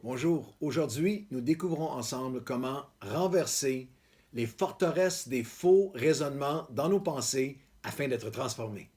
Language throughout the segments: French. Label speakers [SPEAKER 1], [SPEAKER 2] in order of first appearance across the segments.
[SPEAKER 1] Bonjour, aujourd'hui nous découvrons ensemble comment renverser les forteresses des faux raisonnements dans nos pensées afin d'être transformés.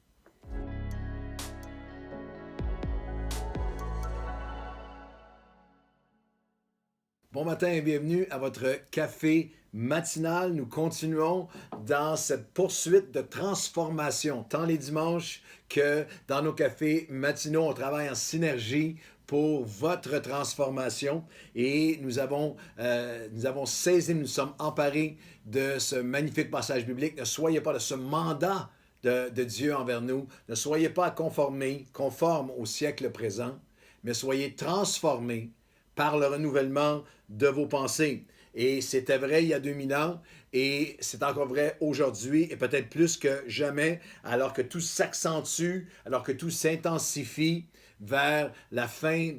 [SPEAKER 1] Bon matin et bienvenue à votre café matinal. Nous continuons dans cette poursuite de transformation, tant les dimanches que dans nos cafés matinaux. On travaille en synergie pour votre transformation et nous avons saisi, nous sommes emparés de ce magnifique passage biblique. Ne soyez pas de ce mandat de Dieu envers nous. Ne soyez pas conformes au siècle présent, mais soyez transformés par le renouvellement de vos pensées. Et c'était vrai il y a 2000 ans et c'est encore vrai aujourd'hui et peut-être plus que jamais, alors que tout s'accentue, alors que tout s'intensifie vers la fin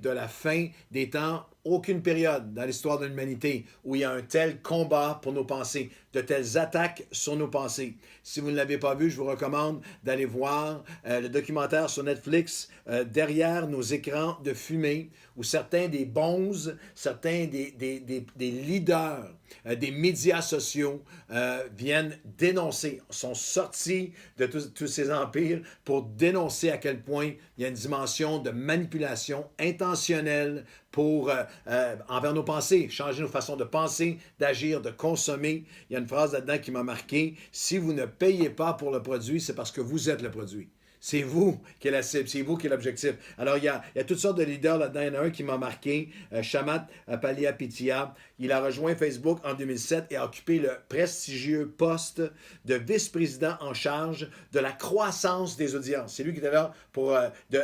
[SPEAKER 1] des temps. Aucune période dans l'histoire de l'humanité où il y a un tel combat pour nos pensées, de telles attaques sur nos pensées. Si vous ne l'avez pas vu, je vous recommande d'aller voir le documentaire sur Netflix Derrière nos écrans de fumée, où certains des bonzes, certains des leaders des médias sociaux viennent dénoncer, sont sortis de tous ces empires pour dénoncer à quel point il y a une dimension de manipulation intentionnelle pour envers nos pensées, changer nos façons de penser, d'agir, de consommer. Il y a une phrase là-dedans qui m'a marqué. Si vous ne payez pas pour le produit, c'est parce que vous êtes le produit. C'est vous qui êtes la cible, c'est vous qui êtes l'objectif. Alors, il y a toutes sortes de leaders là-dedans. Il y en a un qui m'a marqué, Shamat Palihapitiya. Il a rejoint Facebook en 2007 et a occupé le prestigieux poste de vice-président en charge de la croissance des audiences. C'est lui qui était là pour,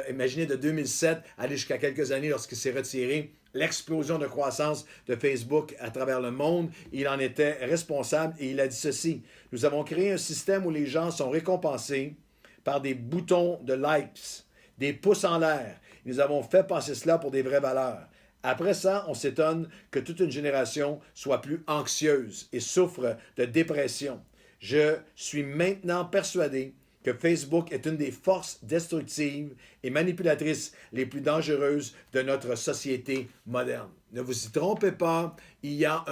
[SPEAKER 1] imaginez, de 2007 aller jusqu'à quelques années lorsqu'il s'est retiré. L'explosion de croissance de Facebook à travers le monde, il en était responsable et il a dit ceci. Nous avons créé un système où les gens sont récompensés par des boutons de likes, des pouces en l'air. Nous avons fait passer cela pour des vraies valeurs. Après ça, on s'étonne que toute une génération soit plus anxieuse et souffre de dépression. Je suis maintenant persuadé que Facebook est une des forces destructives et manipulatrices les plus dangereuses de notre société moderne. Ne vous y trompez pas, il y a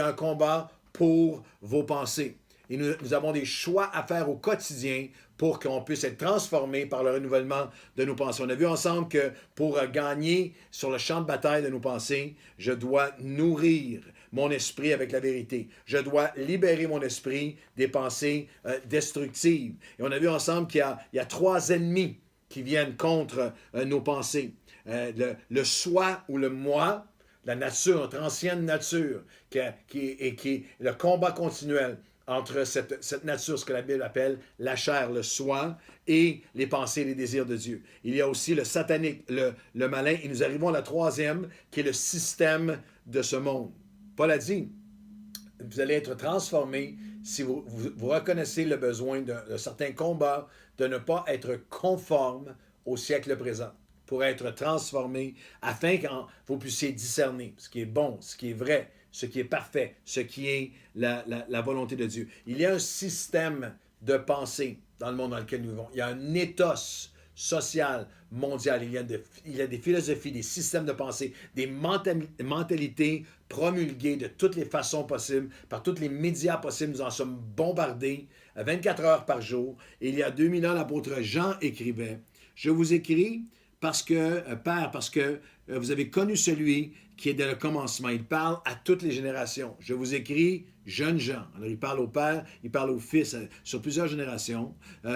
[SPEAKER 1] un combat pour vos pensées. Et nous avons des choix à faire au quotidien pour qu'on puisse être transformé par le renouvellement de nos pensées. On a vu ensemble que pour gagner sur le champ de bataille de nos pensées, je dois nourrir mon esprit avec la vérité. Je dois libérer mon esprit des pensées destructives. Et on a vu ensemble qu'il y a trois ennemis qui viennent contre nos pensées. Le soi ou le moi, la nature, notre ancienne nature, qui est le combat continuel entre cette nature, ce que la Bible appelle la chair, le soi, et les pensées et les désirs de Dieu. Il y a aussi le satanique, le malin, et nous arrivons à la troisième, qui est le système de ce monde. Paul a dit, vous allez être transformés si vous reconnaissez le besoin de certains combats, de ne pas être conforme au siècle présent, pour être transformé, afin que vous puissiez discerner ce qui est bon, ce qui est vrai, ce qui est parfait, ce qui est la volonté de Dieu. Il y a un système de pensée dans le monde dans lequel nous vivons. Il y a un ethos social mondial. Il y a des philosophies, des systèmes de pensée, des mentalités promulguées de toutes les façons possibles, par tous les médias possibles. Nous en sommes bombardés 24 heures par jour. Et il y a 2000 ans, l'apôtre Jean écrivait, « Je vous écris Père, parce que vous avez connu celui qui est dès le commencement. » Il parle à toutes les générations. Je vous écris, jeunes gens. Alors, il parle au Père, il parle au Fils, sur plusieurs générations,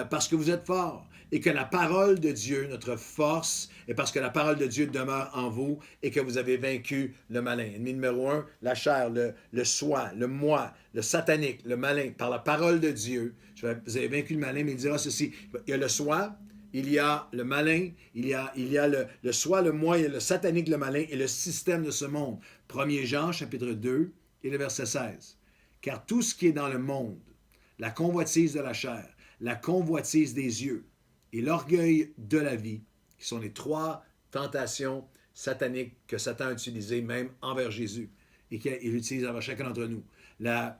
[SPEAKER 1] parce que vous êtes forts et que la parole de Dieu, notre force, est parce que la parole de Dieu demeure en vous et que vous avez vaincu le malin. Ennemi numéro un, la chair, le soi, le moi, le satanique, le malin. Par la parole de Dieu, vous avez vaincu le malin, mais il dira ceci. Il y a le soi, il y a le malin, il y a le soi, le moi, il y a le satanique, le malin et le système de ce monde. 1er Jean, chapitre 2, et le verset 16. Car tout ce qui est dans le monde, la convoitise de la chair, la convoitise des yeux et l'orgueil de la vie, qui sont les trois tentations sataniques que Satan a utilisées même envers Jésus et qu'il utilise envers chacun d'entre nous. La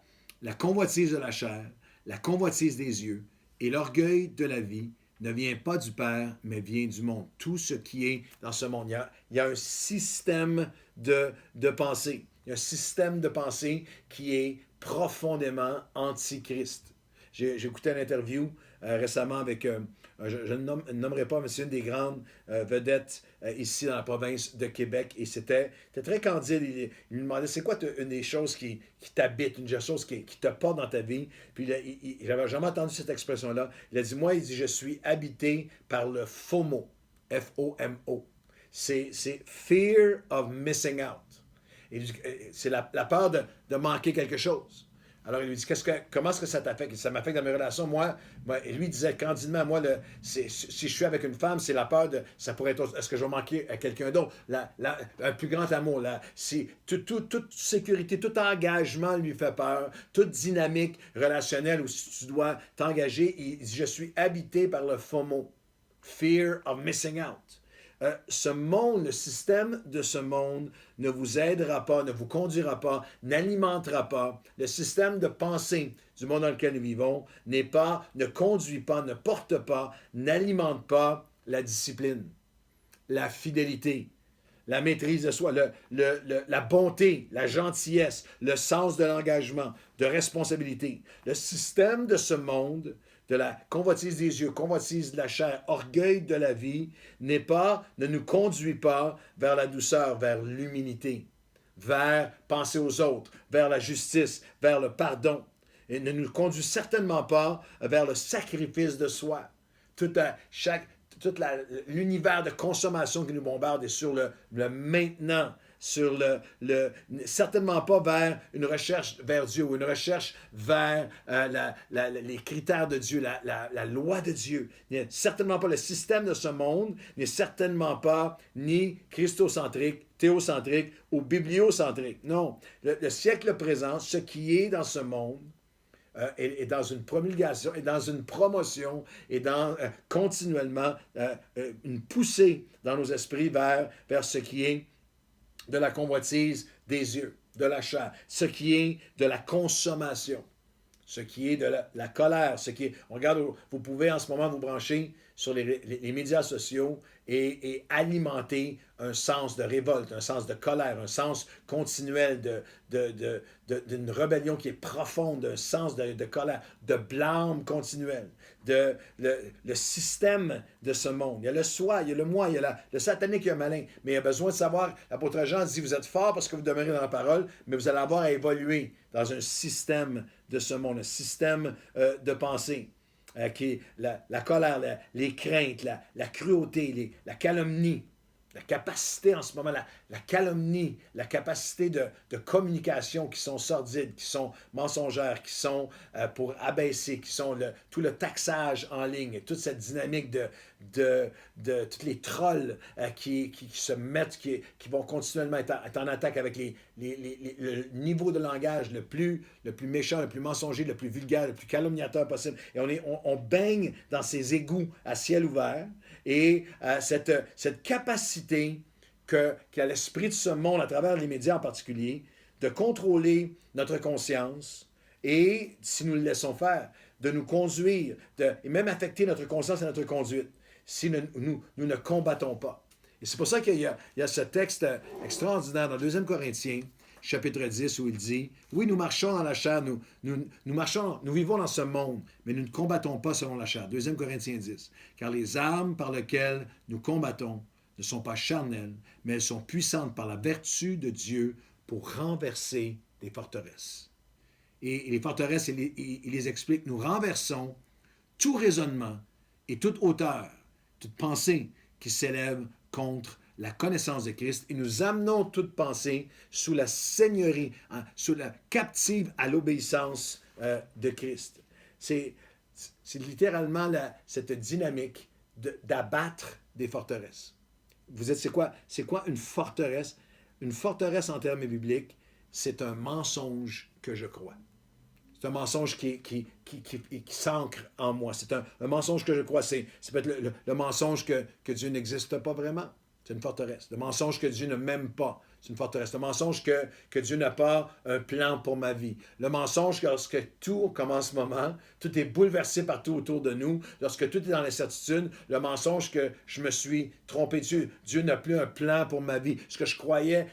[SPEAKER 1] convoitise de la chair, la convoitise des yeux et l'orgueil de la vie ne vient pas du Père, mais vient du monde. Tout ce qui est dans ce monde. Il y a un système de pensée. Il y a un système de pensée qui est profondément antichrist. J'ai écouté une interview récemment avec, je ne nommerai pas, mais c'est une des grandes vedettes ici dans la province de Québec. Et c'était très candide. Il lui demandait, c'est quoi une des choses qui t'habite, une des choses qui te porte dans ta vie? Puis j'avais jamais entendu cette expression-là. Il a dit, moi, il dit, je suis habité par le FOMO. F-O-M-O. C'est Fear of Missing Out. C'est la peur de manquer quelque chose. Alors, il lui dit, comment est-ce que ça t'affecte? Ça m'affecte dans mes relations. Moi, et lui, il disait candidement, moi, si je suis avec une femme, c'est la peur de, ça pourrait être, est-ce que je vais manquer à quelqu'un d'autre? Un plus grand amour, toute sécurité, tout engagement lui fait peur, toute dynamique relationnelle où si tu dois t'engager, il dit, je suis habité par le FOMO, Fear of Missing Out. Ce monde, le système de ce monde ne vous aidera pas, ne vous conduira pas, n'alimentera pas. Le système de pensée du monde dans lequel nous vivons ne conduit pas, ne porte pas, n'alimente pas la discipline, la fidélité, la maîtrise de soi, la bonté, la gentillesse, le sens de l'engagement, de responsabilité. Le système de ce monde, de la convoitise des yeux, convoitise de la chair, orgueil de la vie, ne nous conduit pas vers la douceur, vers l'humilité, vers penser aux autres, vers la justice, vers le pardon. Et ne nous conduit certainement pas vers le sacrifice de soi. Tout l'univers de consommation qui nous bombarde est sur le maintenant, sur certainement pas vers une recherche vers Dieu ou une recherche vers les critères de Dieu, la loi de Dieu. Certainement pas le système de ce monde, n'est certainement pas ni christocentrique, théocentrique ou bibliocentrique. Non, le siècle présent, ce qui est dans ce monde, est dans une promulgation, est dans une promotion, et dans continuellement une poussée dans nos esprits vers ce qui est de la convoitise des yeux, de la chair, ce qui est de la consommation, ce qui est de la colère, ce qui est... On regarde, vous pouvez en ce moment vous brancher sur les médias sociaux et alimenter un sens de révolte, un sens de colère, un sens continuel d'une rébellion qui est profonde, un sens de colère, de blâme continuel, le système de ce monde. Il y a le soi, il y a le moi, il y a le satanique, il y a le malin. Mais il y a besoin de savoir, l'apôtre Jean dit, vous êtes fort parce que vous demeurez dans la parole, mais vous allez avoir à évoluer dans un système de ce monde, un système de pensée. Qui est la colère, les craintes, la cruauté, la calomnie, la capacité en ce moment, la calomnie, la capacité de communication qui sont sordides, qui sont mensongères, qui sont pour abaisser, qui sont tout le taxage en ligne, toute cette dynamique de tous les trolls qui se mettent, qui vont continuellement être en attaque avec le niveau de langage le plus méchant, le plus mensonger, le plus vulgaire, le plus calomniateur possible. Et on baigne dans ces égouts à ciel ouvert. Et cette capacité qu'a l'esprit de ce monde, à travers les médias en particulier, de contrôler notre conscience et, si nous le laissons faire, de nous conduire, et même affecter notre conscience et notre conduite, si nous ne combattons pas. Et c'est pour ça qu'il y a ce texte extraordinaire dans 2 Corinthiens, chapitre 10, où il dit, oui, nous marchons dans la chair, nous vivons dans ce monde, mais nous ne combattons pas selon la chair. 2 Corinthiens 10. Car les armes par lesquelles nous combattons ne sont pas charnelles, mais elles sont puissantes par la vertu de Dieu pour renverser les forteresses. Et les forteresses, il les explique, nous renversons tout raisonnement et toute hauteur, toute pensée qui s'élève contre la connaissance de Christ, et nous amenons toute pensée sous la seigneurie, sous la captive à l'obéissance de Christ. C'est littéralement cette dynamique d'abattre des forteresses. Vous êtes, c'est quoi une forteresse? Une forteresse en termes bibliques, c'est un mensonge que je crois. C'est un mensonge qui s'ancre en moi. C'est un mensonge que je crois. Ça peut être le mensonge que Dieu n'existe pas vraiment. c'est une forteresse. Le mensonge que Dieu ne m'aime pas, c'est une forteresse. Le mensonge que Dieu n'a pas un plan pour ma vie. Le mensonge que lorsque tout, comme en ce moment, tout est bouleversé partout autour de nous, lorsque tout est dans l'incertitude, le mensonge que je me suis trompé de Dieu n'a plus un plan pour ma vie. Ce que je croyais,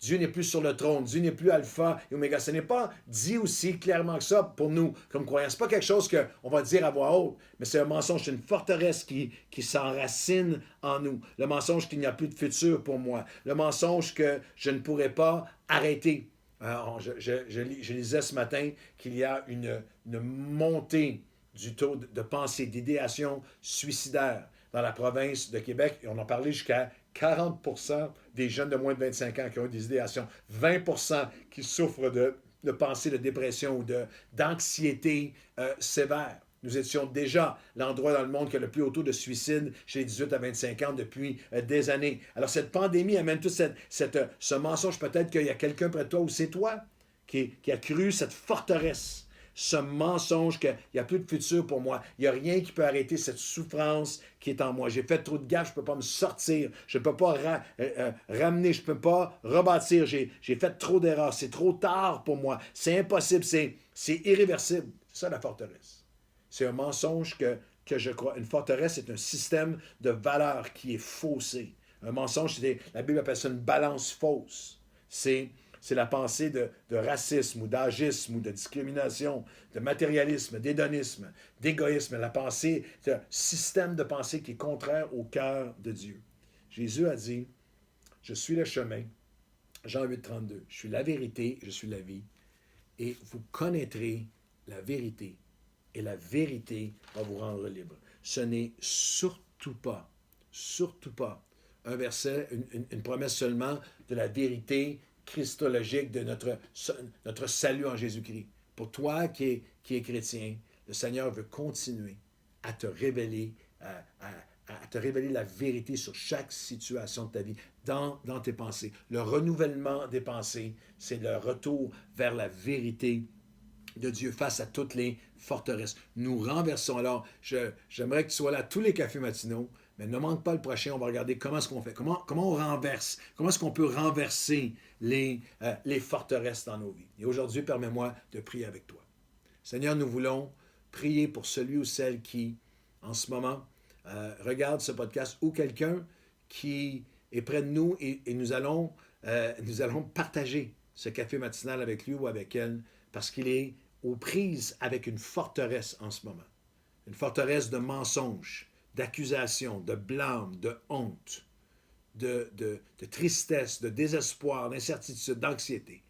[SPEAKER 1] Dieu n'est plus sur le trône, Dieu n'est plus alpha et oméga. Ce n'est pas dit aussi clairement que ça pour nous, comme croyants. Ce n'est pas quelque chose qu'on va dire à voix haute, mais c'est un mensonge, c'est une forteresse qui s'enracine en nous. Le mensonge qu'il n'y a plus de futur pour moi. Le mensonge que je ne pourrais pas arrêter. Je lisais ce matin qu'il y a une montée du taux de pensée, d'idéation suicidaire dans la province de Québec. Et on en parlait jusqu'à 40% des jeunes de moins de 25 ans qui ont des idéations. 20% qui souffrent de pensées de dépression ou d'anxiété sévère. Nous étions déjà l'endroit dans le monde qui a le plus haut taux de suicide chez les 18 à 25 ans depuis des années. Alors cette pandémie amène tout ce mensonge. Peut-être qu'il y a quelqu'un près de toi ou c'est toi qui a cru cette forteresse, ce mensonge qu'il n'y a plus de futur pour moi. Il n'y a rien qui peut arrêter cette souffrance qui est en moi. J'ai fait trop de gaffes, je ne peux pas me sortir, je ne peux pas ramener, je ne peux pas rebâtir. J'ai fait trop d'erreurs, c'est trop tard pour moi, c'est impossible, c'est irréversible. C'est ça la forteresse. C'est un mensonge que je crois. Une forteresse, c'est un système de valeurs qui est faussé. Un mensonge, la Bible appelle ça une balance fausse. C'est la pensée de racisme ou d'agisme ou de discrimination, de matérialisme, d'hédonisme, d'égoïsme. La pensée, c'est un système de pensée qui est contraire au cœur de Dieu. Jésus a dit, je suis le chemin, Jean 8, 32, je suis la vérité, je suis la vie, et vous connaîtrez la vérité. Et la vérité va vous rendre libre. Ce n'est surtout pas un verset, une promesse seulement de la vérité christologique de notre salut en Jésus-Christ. Pour toi qui es chrétien, le Seigneur veut continuer à te révéler, à te révéler la vérité sur chaque situation de ta vie, dans tes pensées. Le renouvellement des pensées, c'est le retour vers la vérité de Dieu face à toutes les forteresses. Nous renversons. Alors, j'aimerais que tu sois là tous les cafés matinaux, mais ne manque pas le prochain. On va regarder comment est-ce qu'on fait, comment on renverse, comment est-ce qu'on peut renverser les forteresses dans nos vies. Et aujourd'hui, permets-moi de prier avec toi. Seigneur, nous voulons prier pour celui ou celle qui, en ce moment, regarde ce podcast ou quelqu'un qui est près de nous et nous allons partager ce café matinal avec lui ou avec elle parce qu'il est aux prises avec une forteresse en ce moment. Une forteresse de mensonges, d'accusations, de blâme, de honte, de tristesse, de désespoir, d'incertitude, d'anxiété.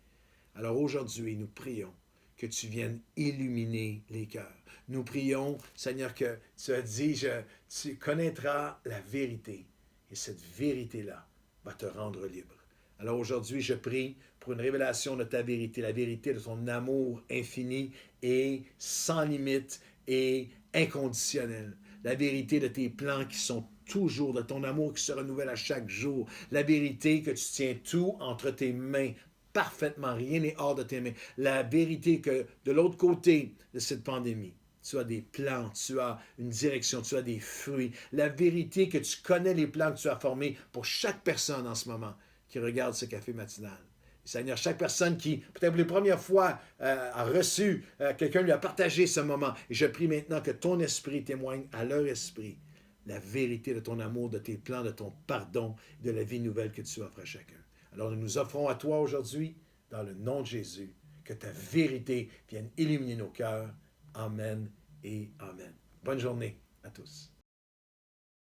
[SPEAKER 1] Alors aujourd'hui, nous prions que tu viennes illuminer les cœurs. Nous prions, Seigneur, que tu as dit, tu connaîtras la vérité. Et cette vérité-là va te rendre libre. Alors aujourd'hui, je prie pour une révélation de ta vérité, la vérité de ton amour infini et sans limite et inconditionnel. La vérité de tes plans qui sont toujours, de ton amour qui se renouvelle à chaque jour. La vérité que tu tiens tout entre tes mains, parfaitement, rien n'est hors de tes mains. La vérité que de l'autre côté de cette pandémie, tu as des plans, tu as une direction, tu as des fruits. La vérité que tu connais les plans que tu as formés pour chaque personne en ce moment qui regarde ce café matinal. Seigneur, chaque personne qui, peut-être pour les premières fois, a reçu, quelqu'un lui a partagé ce moment. Et je prie maintenant que ton esprit témoigne à leur esprit la vérité de ton amour, de tes plans, de ton pardon, de la vie nouvelle que tu offres à chacun. Alors nous nous offrons à toi aujourd'hui, dans le nom de Jésus, que ta vérité vienne illuminer nos cœurs. Amen et Amen. Bonne journée à tous.